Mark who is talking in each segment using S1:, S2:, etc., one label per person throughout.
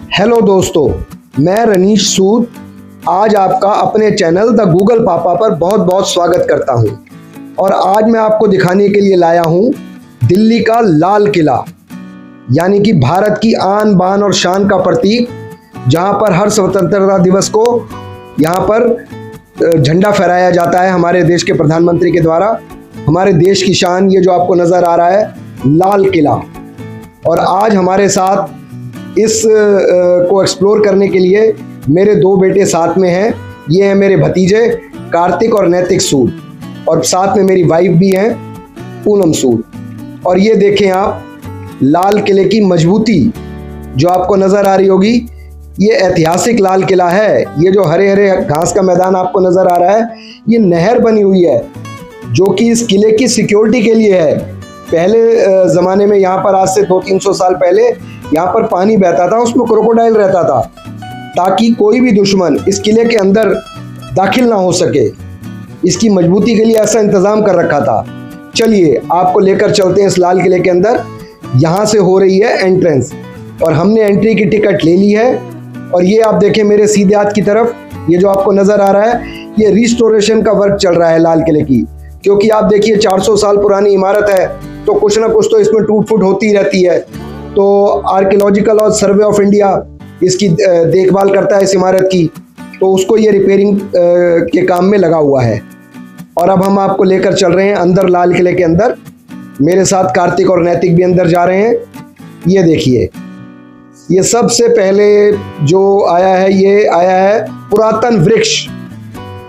S1: Hello दोस्तों, मैं रनीश सूद आज आपका अपने चैनल द गूगल पापा पर बहुत बहुत स्वागत करता हूं। और आज मैं आपको दिखाने के लिए लाया हूं दिल्ली का लाल किला, यानी कि भारत की आन बान और शान का प्रतीक, जहां पर हर स्वतंत्रता दिवस को यहां पर झंडा फहराया जाता है हमारे देश के प्रधानमंत्री के द्वारा। हमारे देश की शान ये जो आपको नज़र आ रहा है लाल किला। और आज हमारे साथ इस को एक्सप्लोर करने के लिए मेरे दो बेटे साथ में हैं। ये हैं मेरे भतीजे कार्तिक और नैतिक सूद, और साथ में मेरी वाइफ भी हैं पूनम सूद। और ये देखें आप लाल किले की मजबूती जो आपको नज़र आ रही होगी, ये ऐतिहासिक लाल किला है। ये जो हरे हरे घास का मैदान आपको नज़र आ रहा है, ये नहर बनी हुई है जो कि इस किले की सिक्योरिटी के लिए है। पहले ज़माने में यहाँ पर आज से 200-300 साल पहले यहाँ पर पानी बहता था, उसमें क्रोकोडाइल रहता था, ताकि कोई भी दुश्मन इस किले के अंदर दाखिल ना हो सके। इसकी मजबूती के लिए ऐसा इंतज़ाम कर रखा था। चलिए आपको लेकर चलते हैं इस लाल किले के अंदर। यहाँ से हो रही है एंट्रेंस और हमने एंट्री की टिकट ले ली है। और ये आप देखें मेरे सीधे हाथ की तरफ, ये जो आपको नज़र आ रहा है, ये रिस्टोरेशन का वर्क चल रहा है लाल किले की। क्योंकि आप देखिए 400 साल पुरानी इमारत है, तो कुछ ना कुछ तो इसमें टूट फूट होती रहती है। तो आर्कियोलॉजिकल और सर्वे ऑफ इंडिया इसकी देखभाल करता है इस इमारत की, तो उसको ये रिपेयरिंग के काम में लगा हुआ है। और अब हम आपको लेकर चल रहे हैं अंदर लाल किले के अंदर। मेरे साथ कार्तिक और नैतिक भी अंदर जा रहे हैं। ये देखिए, ये सबसे पहले जो आया है, ये आया है पुरातन वृक्ष।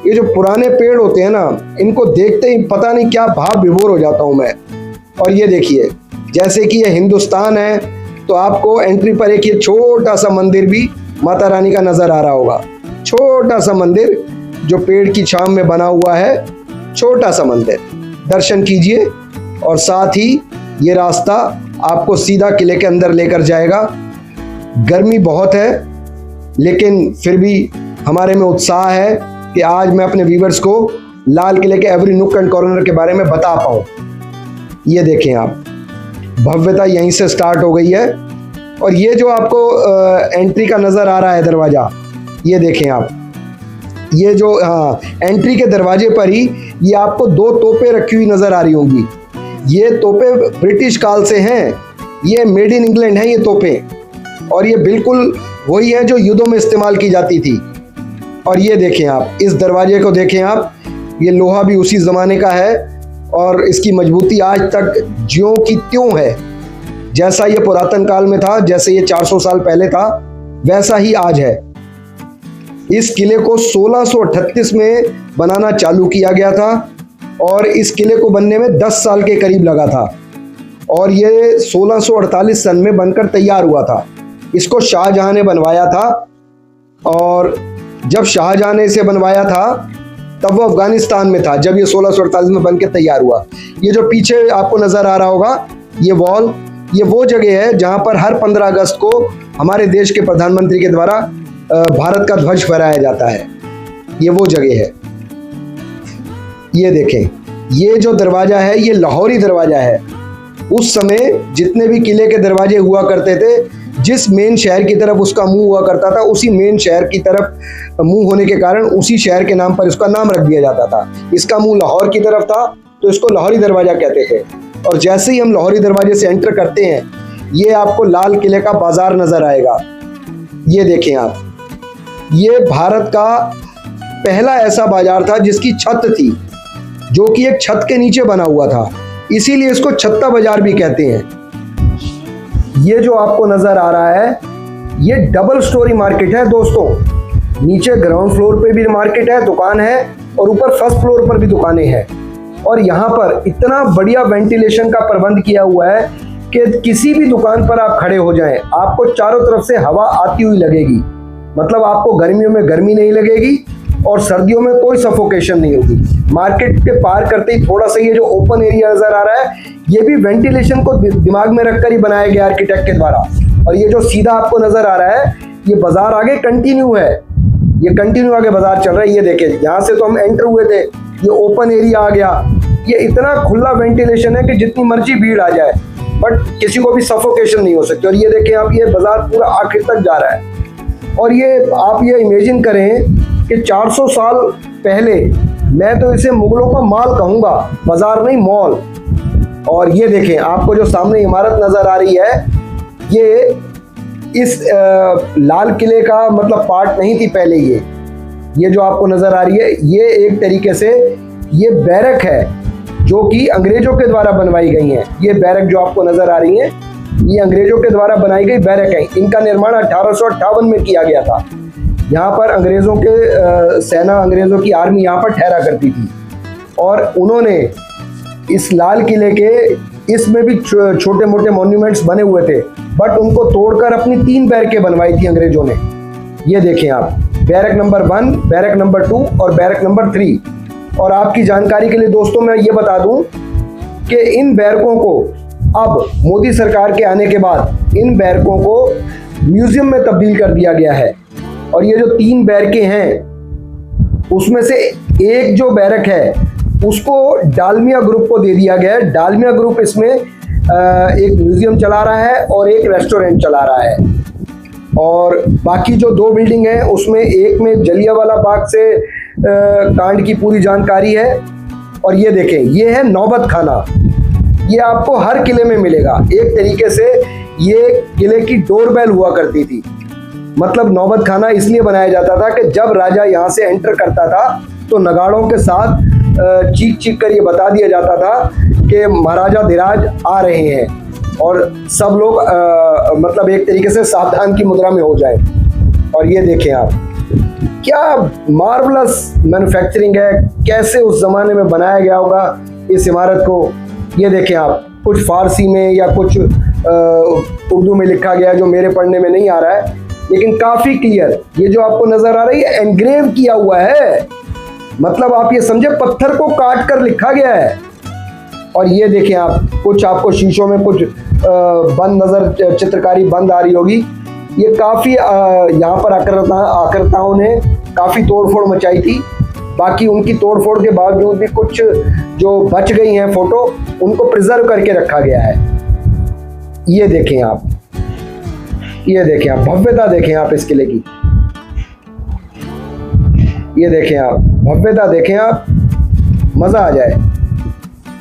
S1: ये जो पुराने पेड़ होते हैं ना, इनको देखते ही पता नहीं क्या भाव विभोर हो जाता हूँ मैं। और ये देखिए, जैसे कि ये हिंदुस्तान है, तो आपको एंट्री पर एक ये छोटा सा मंदिर भी माता रानी का नज़र आ रहा होगा। छोटा सा मंदिर जो पेड़ की छांव में बना हुआ है, छोटा सा मंदिर, दर्शन कीजिए। और साथ ही ये रास्ता आपको सीधा किले के अंदर लेकर जाएगा। गर्मी बहुत है, लेकिन फिर भी हमारे में उत्साह है कि आज मैं अपने व्यूअर्स को लाल किले के एवरी नुक एंड कॉर्नर के बारे में बता पाऊँ। ये देखें आप, भव्यता यहीं से स्टार्ट हो गई है। और ये जो आपको एंट्री का नज़र आ रहा है दरवाज़ा, ये देखें आप, ये जो एंट्री के दरवाजे पर ही ये आपको दो तोपें रखी हुई नज़र आ रही होंगी। ये तोपें ब्रिटिश काल से हैं, ये मेड इन इंग्लैंड हैं ये तोपें। और ये बिल्कुल वही है जो युद्धों में इस्तेमाल की जाती थी। और ये देखें आप, इस दरवाजे को देखें आप, ये लोहा भी उसी ज़माने का है और इसकी मजबूती आज तक ज्यों की त्यों है। जैसा ये पुरातन काल में था, जैसे ये 400 साल पहले था, वैसा ही आज है। इस किले को 1638 में बनाना चालू किया गया था और इस किले को बनने में 10 साल के करीब लगा था। और ये 1648 सन में बनकर तैयार हुआ था। इसको शाहजहां ने बनवाया था, और जब शाहजहां ने इसे बनवाया था तब वो अफगानिस्तान में था, जब ये 1648 में बनकर तैयार हुआ। ये जो पीछे आपको नज़र आ रहा होगा, ये वॉल, ये वो जगह है जहां पर हर 15 अगस्त को हमारे देश के प्रधानमंत्री के द्वारा भारत का ध्वज फहराया जाता है। ये वो जगह है। ये देखें, ये जो दरवाज़ा है, ये लाहौरी दरवाज़ा है। उस समय जितने भी किले के दरवाजे हुआ करते थे, जिस मेन शहर की तरफ उसका मुंह हुआ करता था, उसी मेन शहर की तरफ मुंह होने के कारण उसी शहर के नाम पर इसका नाम रख दिया जाता था। इसका मुंह लाहौर की तरफ था, तो इसको लाहौरी दरवाज़ा कहते थे। और जैसे ही हम लाहौरी दरवाजे से एंटर करते हैं, ये आपको लाल किले का बाजार नज़र आएगा। ये देखें आप, ये भारत का पहला ऐसा बाजार था जिसकी छत थी, जो कि एक छत के नीचे बना हुआ था, इसीलिए इसको छत्ता बाजार भी कहते हैं। ये जो आपको नज़र आ रहा है, ये डबल स्टोरी मार्केट है दोस्तों। नीचे ग्राउंड फ्लोर पे भी मार्केट है, दुकान है, और ऊपर फर्स्ट फ्लोर पर भी दुकानें हैं। और यहाँ पर इतना बढ़िया वेंटिलेशन का प्रबंध किया हुआ है कि किसी भी दुकान पर आप खड़े हो जाएं, आपको चारों तरफ से हवा आती हुई लगेगी। मतलब आपको गर्मियों में गर्मी नहीं लगेगी और सर्दियों में कोई सफोकेशन नहीं होगी। मार्केट के पार करते ही थोड़ा सा ये जो ओपन एरिया नज़र आ रहा है, ये भी वेंटिलेशन को दिमाग में रखकर ही बनाया गया आर्किटेक्ट के द्वारा। और ये जो सीधा आपको नज़र आ रहा है, ये बाजार आगे कंटिन्यू है, ये कंटिन्यू आगे बाजार चल रहा है। ये देखिए, यहाँ से तो हम एंटर हुए थे, ये ओपन एरिया आ गया। ये इतना खुला वेंटिलेशन है कि जितनी मर्जी भीड़ आ जाए, बट किसी को भी सफोकेशन नहीं हो सकती। और ये देखें आप, ये बाजार पूरा आखिर तक जा रहा है। और ये आप ये इमेजिन करें कि 400 साल पहले, मैं तो इसे मुगलों का माल कहूँगा, बाजार नहीं मॉल। और ये देखें आपको जो सामने इमारत नज़र आ रही है, ये इस लाल किले का मतलब पार्ट नहीं थी पहले। ये जो आपको नज़र आ रही है, ये एक तरीके से ये बैरक है जो कि अंग्रेजों के द्वारा बनवाई गई हैं। ये बैरक जो आपको नज़र आ रही हैं, ये अंग्रेजों के द्वारा बनाई गई बैरक है। इनका निर्माण 1858 में किया गया था। यहाँ पर अंग्रेज़ों के सेना, अंग्रेज़ों की आर्मी यहाँ पर ठहरा करती थी। और उन्होंने इस लाल किले के इसमें भी छोटे मोटे मॉन्यूमेंट्स बने हुए थे, बट उनको तोड़कर अपनी 3 बैरकें बनवाई थी अंग्रेजों ने। ये देखें आप, बैरक नंबर 1, बैरक नंबर 2 और बैरक नंबर 3। और आपकी जानकारी के लिए दोस्तों मैं ये बता दूं कि इन बैरकों को अब मोदी सरकार के आने के बाद इन बैरकों को म्यूजियम में तब्दील कर दिया गया है। और ये जो 3 बैरकें हैं, उसमें से एक जो बैरक है उसको डालमिया ग्रुप को दे दिया गया है। डालमिया ग्रुप इसमें एक म्यूजियम चला रहा है और एक रेस्टोरेंट चला रहा है। और बाकी जो 2 बिल्डिंग हैं, उसमें एक में जलियांवाला बाग से कांड की पूरी जानकारी है। और ये देखें, ये है नौबत खाना। ये आपको हर किले में मिलेगा। एक तरीके से ये किले की डोरबेल हुआ करती थी। मतलब नौबत खाना इसलिए बनाया जाता था कि जब राजा यहाँ से एंटर करता था तो नगाड़ों के साथ चीख चीख कर ये बता दिया जाता था कि महाराजा धीराज आ रहे हैं, और सब लोग मतलब एक तरीके से सावधान की मुद्रा में हो जाए। और ये देखें आप, क्या मार्वलस मैन्युफैक्चरिंग है, कैसे उस जमाने में बनाया गया होगा इस इमारत को। ये देखें आप, कुछ फारसी में या कुछ उर्दू में लिखा गया जो मेरे पढ़ने में नहीं आ रहा है, लेकिन काफ़ी क्लियर ये जो आपको नज़र आ रही है एनग्रेव किया हुआ है। मतलब आप ये समझे पत्थर को काट कर लिखा गया है। और ये देखें आप, कुछ आपको शीशों में कुछ बंद नज़र चित्रकारी बंद आ रही होगी। ये काफ़ी यहाँ पर आकृताओं ने काफ़ी तोड़फोड़ मचाई थी। बाकी उनकी तोड़फोड़ के बावजूद भी कुछ जो बच गई हैं फ़ोटो, उनको प्रिजर्व करके रखा गया है। ये देखें आप, ये देखें आप, भव्यता देखें आप इस किले की। ये देखें आप, भव्यता देखें आप, मज़ा आ जाए।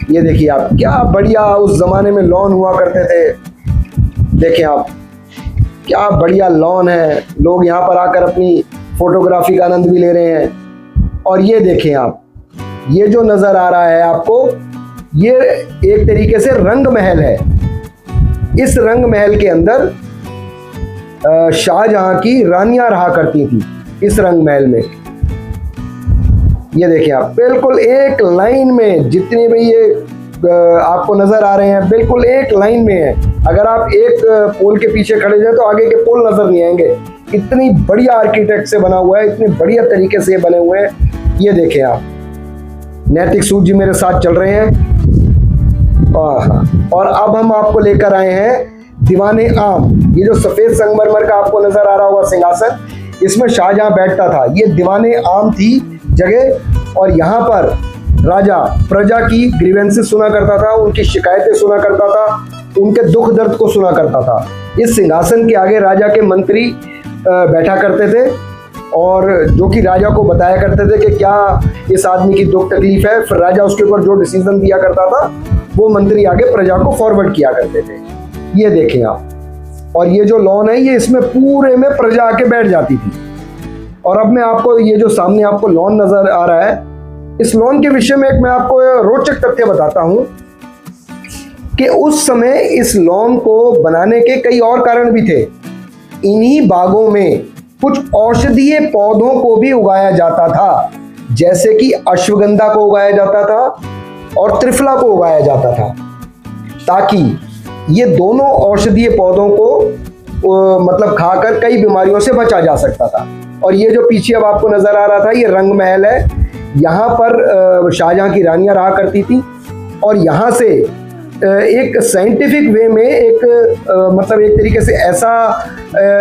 S1: ये देखिए आप, क्या बढ़िया उस ज़माने में लॉन हुआ करते थे। देखें आप, क्या बढ़िया लॉन है। लोग यहाँ पर आकर अपनी फोटोग्राफी का आनंद भी ले रहे हैं। और ये देखें आप, ये जो नज़र आ रहा है आपको, ये एक तरीके से रंग महल है। इस रंग महल के अंदर शाहजहां की रानियां रहा करती थी इस रंग महल में। ये देखिए आप, बिल्कुल एक लाइन में जितने भी ये आपको नज़र आ रहे हैं, बिल्कुल एक लाइन में है। अगर आप एक पोल के पीछे खड़े जाए तो आगे के पोल नज़र नहीं आएंगे। इतनी बढ़िया आर्किटेक्ट से बना हुआ है, इतनी बढ़िया तरीके से बने हुए हैं। ये देखें आप, नैतिक सूद जी मेरे साथ चल रहे हैं। और अब हम आपको लेकर आए हैं दीवाने आम। ये जो सफ़ेद संगमरमर का आपको नज़र आ रहा होगा सिंहासन, इसमें शाहजहां बैठता था। ये दीवाने आम थी जगह, और यहाँ पर राजा प्रजा की ग्रीवेंसेस सुना करता था, उनकी शिकायतें सुना करता था, उनके दुख दर्द को सुना करता था। इस सिंहासन के आगे राजा के मंत्री बैठा करते थे, और जो कि राजा को बताया करते थे कि क्या इस आदमी की दुख तकलीफ है। फिर राजा उसके ऊपर जो डिसीजन दिया करता था वो मंत्री आगे प्रजा को फॉरवर्ड किया करते थे। ये देखें आप, और ये जो लॉन है, ये इसमें पूरे में प्रजा आके बैठ जाती थी। और अब मैं आपको ये जो सामने आपको लॉन नज़र आ रहा है, इस लॉन के विषय में एक मैं आपको रोचक तथ्य बताता हूं कि उस समय इस लॉन को बनाने के कई और कारण भी थे। इन्हीं बागों में कुछ औषधीय पौधों को भी उगाया जाता था, जैसे कि अश्वगंधा को उगाया जाता था और त्रिफला को उगाया जाता था, ताकि ये दोनों औषधीय पौधों को मतलब खाकर कई बीमारियों से बचा जा सकता था। और ये जो पीछे अब आपको नजर आ रहा था, ये रंग महल है। यहाँ पर शाहजहां की रानियां रहा करती थी, और यहाँ से एक साइंटिफिक वे में एक मतलब एक तरीके से ऐसा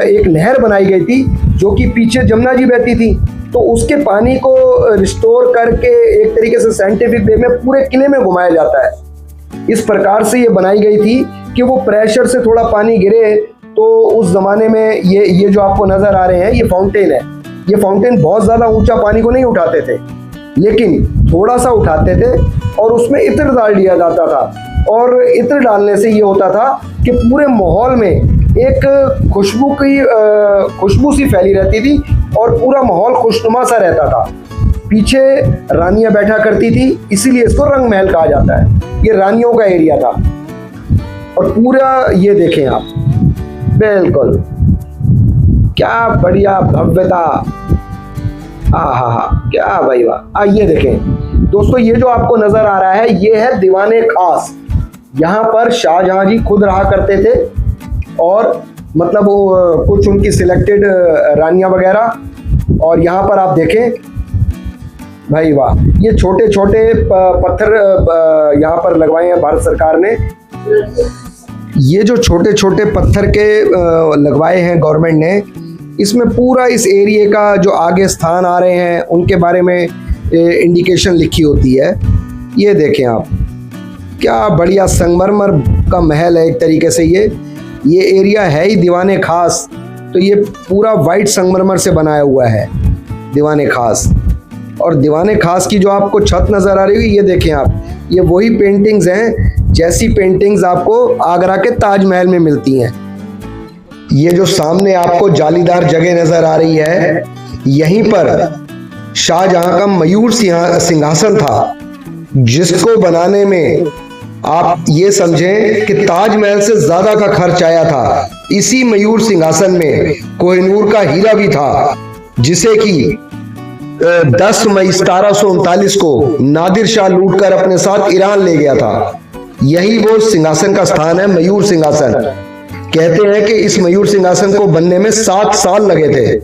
S1: एक नहर बनाई गई थी जो कि पीछे जमुना जी बहती थी, तो उसके पानी को रिस्टोर करके एक तरीके से साइंटिफिक वे में पूरे किले में घुमाया जाता है। इस प्रकार से ये बनाई गई थी कि वो प्रेशर से थोड़ा पानी गिरे तो उस ज़माने में ये जो आपको नज़र आ रहे हैं ये फाउंटेन है। ये फाउंटेन बहुत ज़्यादा ऊंचा पानी को नहीं उठाते थे, लेकिन थोड़ा सा उठाते थे और उसमें इत्र डाल दिया जाता था। और इत्र डालने से ये होता था कि पूरे माहौल में एक खुशबू सी फैली रहती थी और पूरा माहौल खुशनुमा सा रहता था। पीछे रानियां बैठा करती थी, इसीलिए इसको रंग महल कहा जाता है। ये रानियों का एरिया था। और पूरा ये देखें आप, बिल्कुल क्या बढ़िया भव्यता, आहा क्या भाई वाह। ये देखें दोस्तों, ये जो आपको नजर आ रहा है ये है दीवाने खास। यहाँ पर शाहजहां जी खुद रहा करते थे और मतलब वो कुछ उनकी सिलेक्टेड रानियां वगैरह। और यहाँ पर आप देखें भाई वाह, ये छोटे छोटे पत्थर यहाँ पर लगवाए हैं भारत सरकार ने। ये जो छोटे छोटे पत्थर के लगवाए हैं गवर्नमेंट ने, इसमें पूरा इस एरिया का जो आगे स्थान आ रहे हैं उनके बारे में इंडिकेशन लिखी होती है। ये देखें आप, क्या बढ़िया संगमरमर का महल है एक तरीके से। ये एरिया है ही दीवाने खास, तो ये पूरा वाइट संगमरमर से बनाया हुआ है दीवाने खास। और दीवाने खास की जो आपको छत नज़र आ रही है, ये देखें आप, ये वही पेंटिंग्स हैं जैसी पेंटिंग्स आपको आगरा के ताजमहल में मिलती हैं। ये जो सामने आपको जालीदार जगह नज़र आ रही है, यहीं पर शाहजहां का मयूर सिंहासन था, जिसको बनाने में आप ये समझें कि ताजमहल से ज्यादा का खर्च आया था। इसी मयूर सिंहासन में कोहिनूर का हीरा भी था, जिसे कि 10 मई 1739 को नादिर शाह लूटकर अपने साथ ईरान ले गया था। यही वो सिंहासन का स्थान है, मयूर सिंहासन। कहते हैं कि इस मयूर सिंहासन को बनने में 7 साल लगे थे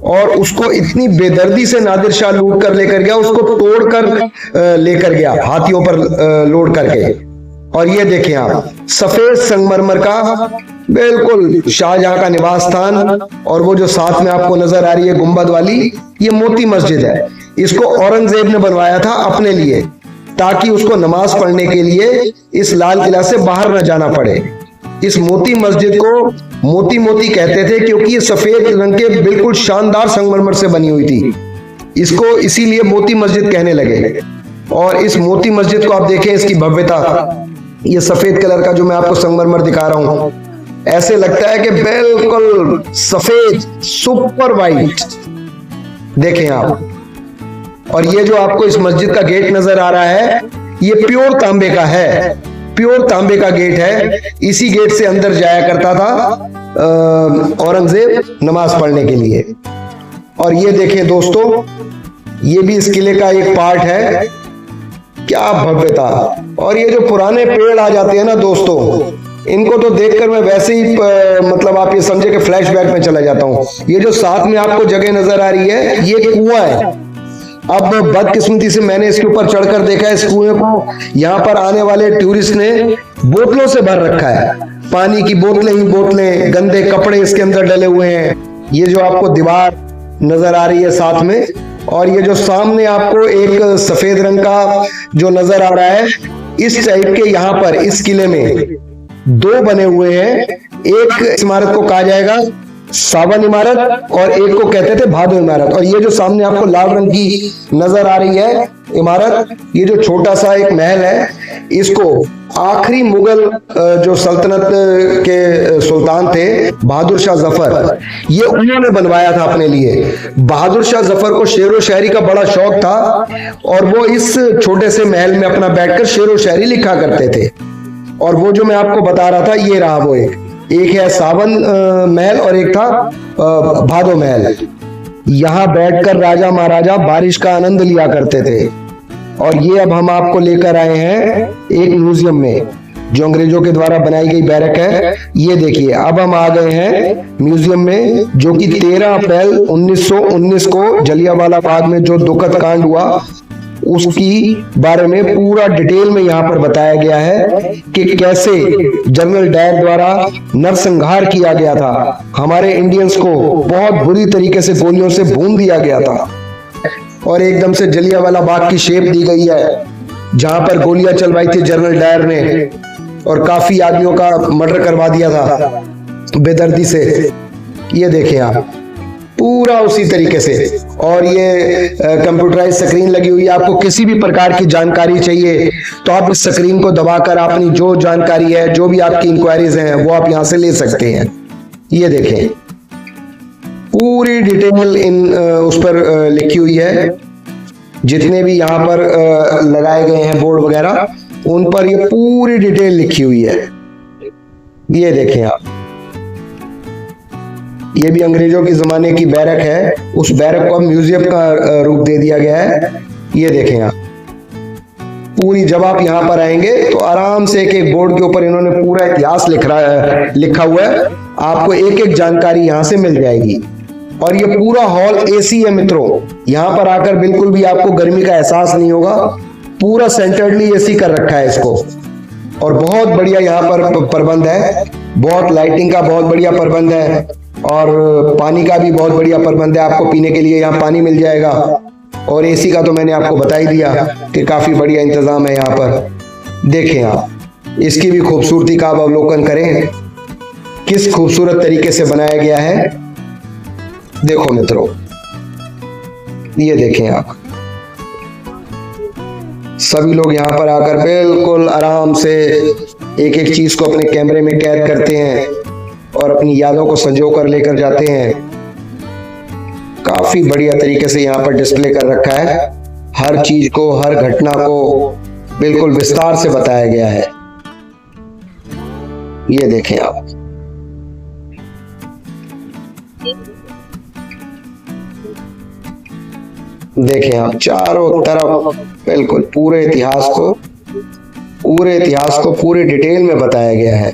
S1: और उसको इतनी बेदर्दी से नादिर शाह लूट कर लेकर गया, उसको तोड़कर लेकर गया हाथियों पर लोड करके। और ये देखें आप, सफेद संगमरमर का बिल्कुल शाहजहां का निवास स्थान। और वो जो साथ में आपको नजर आ रही है गुंबद वाली, ये मोती मस्जिद है। इसको औरंगजेब ने बनवाया था अपने लिए, ताकि उसको नमाज पढ़ने के लिए इस लाल किला से बाहर न जाना पड़े। इस मोती मस्जिद को मोती मोती कहते थे क्योंकि ये सफेद रंग के बिल्कुल शानदार संगमरमर से बनी हुई थी। इसको इसीलिए मोती मस्जिद कहने लगे। और इस मोती मस्जिद को आप देखें, इसकी भव्यता, ये सफेद कलर का जो मैं आपको संगमरमर दिखा रहा हूं, ऐसे लगता है कि बिल्कुल सफेद सुपर वाइट। देखें आप। और ये जो आपको इस मस्जिद का गेट नजर आ रहा है, ये प्योर तांबे का है, प्योर तांबे का गेट है। इसी गेट से अंदर जाया करता था औरंगजेब नमाज पढ़ने के लिए। और ये देखें दोस्तों, ये भी इस किले का एक पार्ट है। क्या भव्यता। और ये जो पुराने पेड़ आ जाते हैं ना दोस्तों, इनको तो देखकर मैं वैसे ही मतलब आप ये समझे कि फ्लैशबैक में चला जाता हूँ। ये जो साथ में आपको जगह नजर आ रही है, ये कुआं है। अब बदकिस्मती से मैंने इसके ऊपर चढ़कर देखा है इस कुएं को। यहाँ पर आने वाले टूरिस्ट ने बोतलों से भर रखा है, पानी की बोतलें ही बोतलें, गंदे कपड़े इसके अंदर डले हुए हैं। ये जो आपको दीवार नजर आ रही है साथ में, और ये जो सामने आपको एक सफेद रंग का जो नजर आ रहा है, इस टाइप के यहाँ पर इस किले में 2 बने हुए हैं। एक इमारत को कहा जाएगा सावन इमारत और एक को कहते थे भादो इमारत। और ये जो सामने आपको लाल रंग की नजर आ रही है इमारत, ये जो छोटा सा एक महल है, इसको आखिरी मुगल जो सल्तनत के सुल्तान थे बहादुर शाह जफर, ये उन्होंने बनवाया था अपने लिए। बहादुर शाह जफर को शेरो शायरी का बड़ा शौक था और वो इस छोटे से महल में अपना बैठकर शेरो शायरी लिखा करते थे। और वो जो मैं आपको बता रहा था, ये रहा वो एक है सावन महल और एक था भादो महल। यहाँ बैठकर राजा महाराजा बारिश का आनंद लिया करते थे। और ये अब हम आपको लेकर आए हैं एक म्यूजियम में, जो अंग्रेजों के द्वारा बनाई गई बैरक है। ये देखिए, अब हम आ गए हैं म्यूजियम में, जो कि 13 अप्रैल 1919 को जलियांवाला बाग में जो दुखद कांड हुआ, उसकी बारे में पूरा डिटेल में यहाँ पर बताया गया है कि कैसे जनरल डायर द्वारा नरसंहार किया गया था। हमारे इंडियंस को बहुत बुरी तरीके से गोलियों से भून दिया गया था और एकदम से जलियांवाला बाग की शेप दी गई है, जहां पर गोलियां चलवाई थी जनरल डायर ने। और काफी आदमियों का मर्डर करवा दिया था बेदर्दी से। ये देखें आप, पूरा उसी तरीके से। और ये कंप्यूटराइज स्क्रीन लगी हुई है। आपको किसी भी प्रकार की जानकारी चाहिए तो आप इस स्क्रीन को दबाकर अपनी जो जानकारी है, जो भी आपकी इंक्वायरीज हैं, वो आप यहां से ले सकते हैं। ये देखें, पूरी डिटेल उस पर लिखी हुई है। जितने भी यहाँ पर लगाए गए हैं बोर्ड वगैरह, उन पर ये पूरी डिटेल लिखी हुई है। ये देखें आप, ये भी अंग्रेजों के जमाने की बैरक है। उस बैरक को अब म्यूजियम का रूप दे दिया गया है। ये देखें आप, पूरी जब आप यहाँ पर आएंगे तो आराम से एक एक बोर्ड के ऊपर इन्होंने पूरा इतिहास लिखा हुआ है। आपको एक एक जानकारी यहाँ से मिल जाएगी। और ये पूरा हॉल एसी है मित्रों। यहाँ पर आकर बिल्कुल भी आपको गर्मी का एहसास नहीं होगा। पूरा सेंटर्डली एसी कर रखा है इसको। और बहुत बढ़िया यहाँ पर प्रबंध है। बहुत लाइटिंग का बहुत बढ़िया प्रबंध है और पानी का भी बहुत बढ़िया प्रबंध है। आपको पीने के लिए यहाँ पानी मिल जाएगा। और एसी का तो मैंने आपको बता ही दिया कि काफी बढ़िया इंतजाम है यहाँ पर। देखें आप, इसकी भी खूबसूरती का आप अवलोकन करें, किस खूबसूरत तरीके से बनाया गया है। देखो मित्रों, ये देखें आप, सभी लोग यहाँ पर आकर बिल्कुल आराम से एक एक चीज को अपने कैमरे में कैद करते हैं और अपनी यादों को संजो कर लेकर जाते हैं। काफी बढ़िया तरीके से यहाँ पर डिस्प्ले कर रखा है। हर चीज को, हर घटना को बिल्कुल विस्तार से बताया गया है। ये देखें आप, देखें आप, चारों तरफ बिल्कुल पूरे इतिहास को पूरे डिटेल में बताया गया है।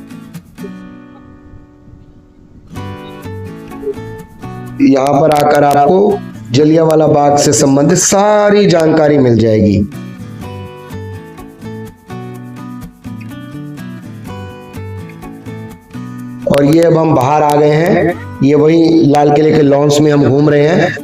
S1: यहाँ पर आकर आपको जलियांवाला बाग से संबंधित सारी जानकारी मिल जाएगी। और ये अब हम बाहर आ गए हैं। ये वही लाल किले के लॉन्स में हम घूम रहे हैं।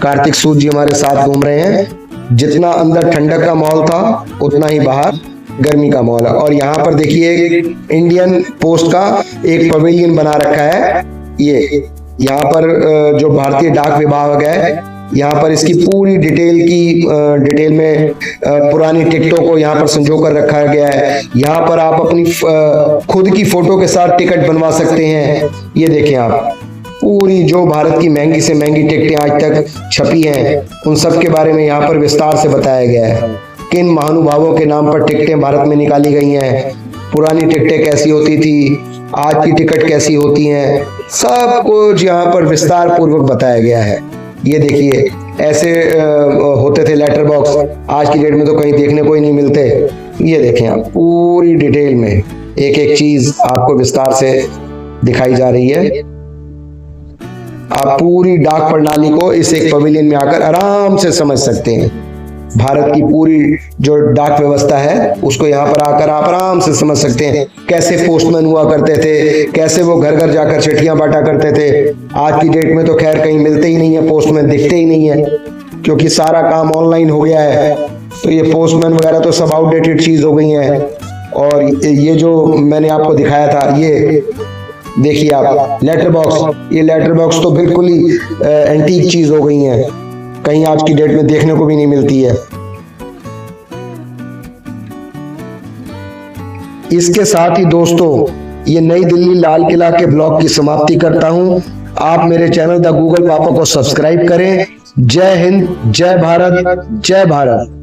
S1: कार्तिक सूद जी हमारे साथ घूम रहे हैं। जितना अंदर ठंडक का माहौल था, उतना ही बाहर गर्मी का माहौल है। और यहाँ पर देखिए, इंडियन पोस्ट का एक पवेलियन बना रखा है। ये यहाँ पर जो भारतीय डाक विभाग है, यहाँ पर इसकी पूरी डिटेल में पुरानी टिकटों को यहाँ पर संजो कर रखा गया है। यहाँ पर आप अपनी खुद की फोटो के साथ टिकट बनवा सकते हैं। ये देखें आप, पूरी जो भारत की महंगी से महंगी टिकटें आज तक छपी हैं, उन सब के बारे में यहाँ पर विस्तार से बताया गया है। किन महानुभावों के नाम पर टिकटें भारत में निकाली गई हैं, पुरानी टिकटें कैसी होती थी, आज की टिकट कैसी होती हैं, सब कुछ यहाँ पर विस्तार पूर्वक बताया गया है। ये देखिए, ऐसे होते थे लेटर बॉक्स, आज की डेट में तो कहीं देखने को ही नहीं मिलते। ये देखें आप, पूरी डिटेल में एक एक चीज आपको विस्तार से दिखाई जा रही है। आप पूरी डाक प्रणाली को इस एक पवेलियन में आकर आराम से समझ सकते हैं। भारत की पूरी जो डाक व्यवस्था है, उसको यहाँ पर आकर आप आराम से समझ सकते हैं। कैसे पोस्टमैन हुआ करते थे, कैसे वो घर घर जाकर चिट्ठियां बांटा करते थे। आज की डेट में तो खैर कहीं मिलते ही नहीं है, पोस्टमैन दिखते ही नहीं है, क्योंकि सारा काम ऑनलाइन हो गया है। तो ये पोस्टमैन वगैरह तो सब आउटडेटेड चीज हो गई है। और ये जो मैंने आपको दिखाया था, ये देखिए आप, लेटर बॉक्स, ये लेटर बॉक्स तो बिल्कुल ही एंटीक चीज हो गई है, कहीं आज की डेट में देखने को भी नहीं मिलती है। इसके साथ ही दोस्तों, ये नई दिल्ली लाल किला के ब्लॉग की समाप्ति करता हूं। आप मेरे चैनल द गूगल पापा को सब्सक्राइब करें। जय हिंद, जय भारत, जय भारत।